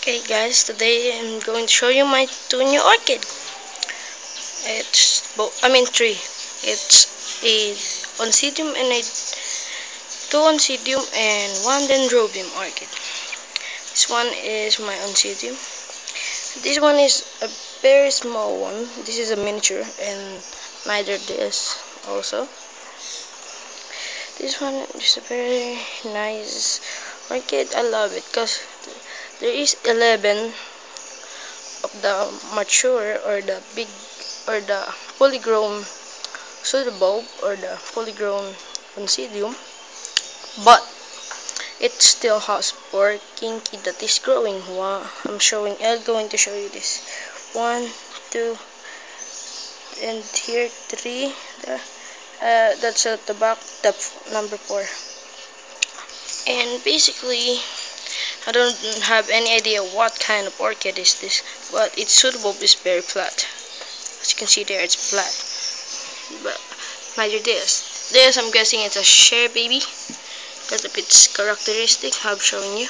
Okay guys, today I'm going to show you my two new orchid. Three. It's a oncidium and two oncidium and one dendrobium orchid. This one is my oncidium. This one is a very small one. This is a miniature and neither this also. This one is a very nice orchid. I love it because there is 11 of the mature or the big or the fully grown pseudobulb or the fully grown oncidium, but it still has four kinky that is growing. I'm going to show you this. One, two, and here three. That's at the back, the number four. And basically, I don't have any idea what kind of orchid is this, but its pseudobulb is very flat. As you can see there, it's flat. But neither this. This, I'm guessing it's a share baby because of its characteristic I'm showing you.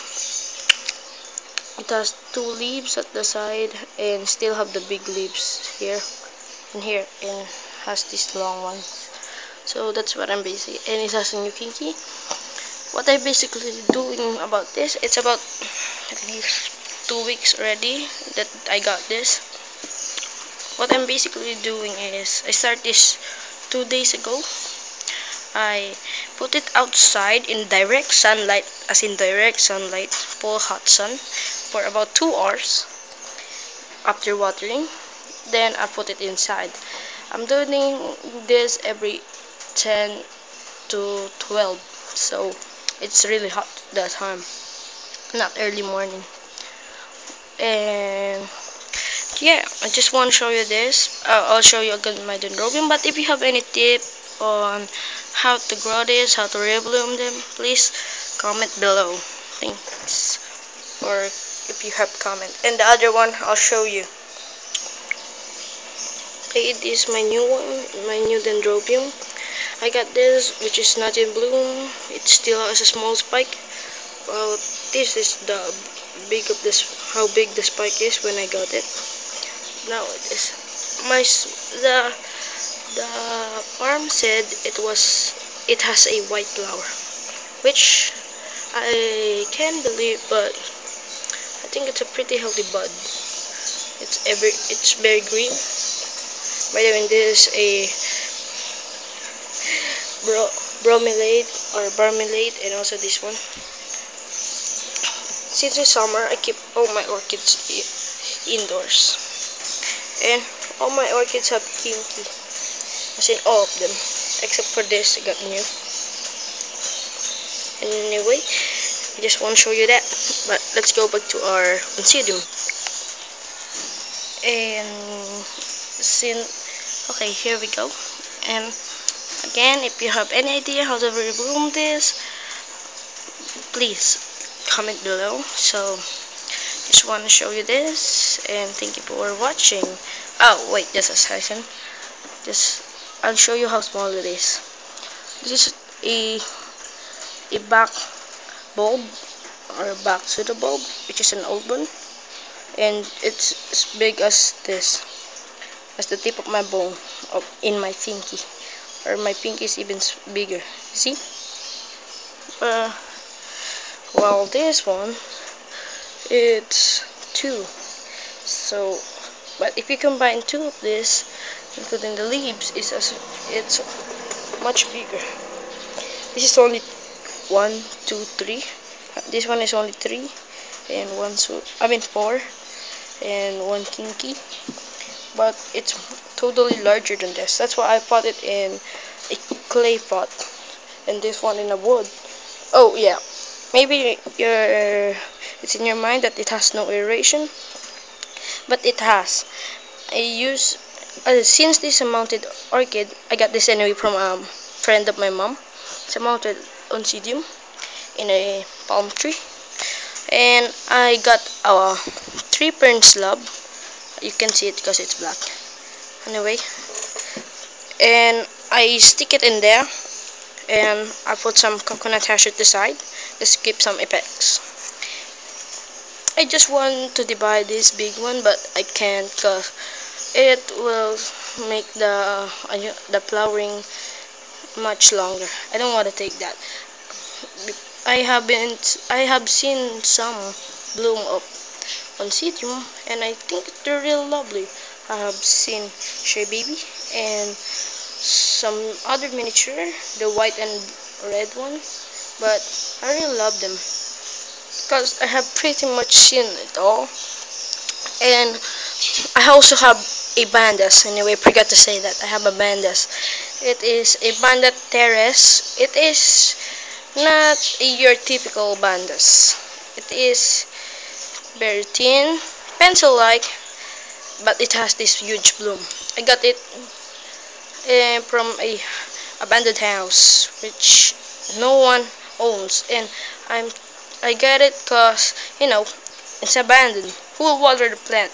It has two leaves at the side and still have the big leaves here and has these long ones. So that's what I'm basically, and it has a new kinky. What I'm basically doing about this, it's about at least 2 weeks already that I got this. What I'm basically doing is I start this 2 days ago. I put it outside in direct sunlight, full hot sun, for about 2 hours after watering. Then I put it inside. I'm doing this every 10 to 12, so it's really hot that time, not early morning. And yeah, I just want to show you this. I'll show you again my dendrobium, but if you have any tip on how to grow this, how to rebloom them, please comment below. Thanks. Or if you have comment. And the other one, I'll show you. Okay, this is my new one, my new dendrobium. I got this, which is not in bloom. It still has a small spike. Well, this is how big the spike is when I got it. Now it is the farm said it has a white flower, which I can believe, but I think it's a pretty healthy bud. It's very green. By the way, this is a bromelaid or barmelade, and also this one. Since it's summer, I keep all my orchids indoors, and all my orchids have kinky, as in all of them, except for this. I got new. Anyway, I just want to show you that. But let's go back to our oncidium. And okay, here we go. And again, if you have any idea how to rebloom this, please comment below. So just want to show you this, and thank you for watching. Oh wait, just a second. I'll show you how small it is. This is a back bulb or back pseudobulb, which is an old one, and it's as big as this, as the tip of my bone in my pinky, or my pinky is even bigger. See? Well, this one, it's 2. So, but if you combine 2 of this, including the leaves, it's much bigger. This is only 1, 2, 3. This one is only 3, and 4, and 1 kinky. But it's totally larger than this. That's why I put it in a clay pot, and this one in a wood. Oh yeah, maybe it's in your mind that it has no aeration, but it has. Since this is a mounted orchid, I got this anyway from a friend of my mom. It's a mounted oncidium in a palm tree, and I got a 3-pern slab. You can see it because it's black. Anyway, and I stick it in there, and I put some coconut hash at the side just to keep some effects. I just want to divide this big one, but I can't because it will make the flowering much longer. I don't want to take that. I have seen some bloom up on Citium, and I think they're real lovely. I have seen Shea Baby and some other miniature, the white and red one, but I really love them because I have pretty much seen it all. And I also have a bandas. Anyway, forgot to say that I have a bandas. It is a banda terrace. It is not your typical bandas. It is very thin, pencil-like, but it has this huge bloom. I got it from a abandoned house, which no one owns, and I'm I got it cause it's abandoned. Who will water the plant?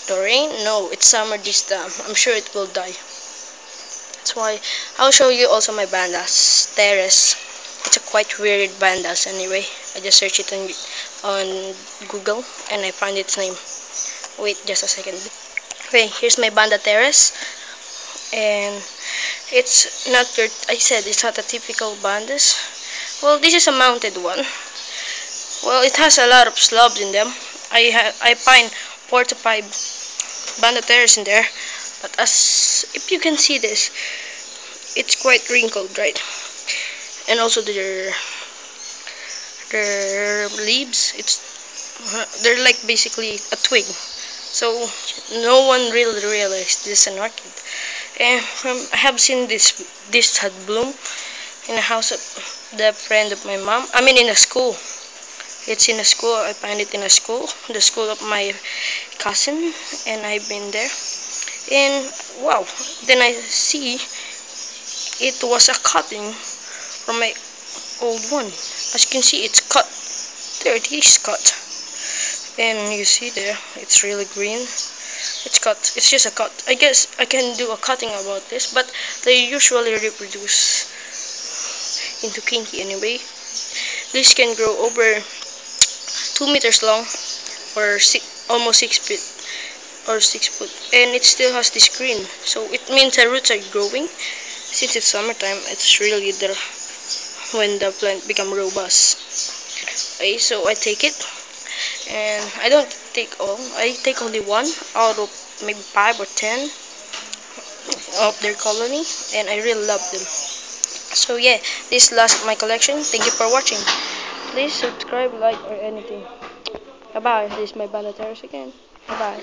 The rain? No, it's summer this time. I'm sure it will die. That's why I'll show you also my bandas terrace. It's a quite weird bandas anyway. I just searched it on Google and I found its name. Wait just a second. Okay, here's my banda terrace, and it's not your. I said it's not a typical bandas. Well, this is a mounted one. Well, it has a lot of slabs in them. I find 4 to 5 banda terrace in there, but as if you can see this, it's quite wrinkled, right? And also their leaves, they're like basically a twig. So no one really realized this is an orchid. And I have seen this had bloom in a house of the friend of my mom. I mean in a school. It's in a school. I find it in a school, the school of my cousin, and I've been there. And wow, then I see it was a cutting from my old one. As you can see, it's cut. There it is cut. And you see there, it's really green. It's cut. It's just a cut. I guess I can do a cutting about this, but they usually reproduce into kinky anyway. This can grow over 2 meters long, or almost 6 feet, or 6 foot, and it still has this green. So it means the roots are growing. Since it's summertime, it's really there when the plant become robust. Okay, so I take it, and I don't take all. I take only one out of maybe 5 or 10 of their colony, and I really love them. So yeah, this last my collection. Thank you for watching. Please subscribe, like, or anything. Bye bye. This is my Banda Terrace again. Bye bye.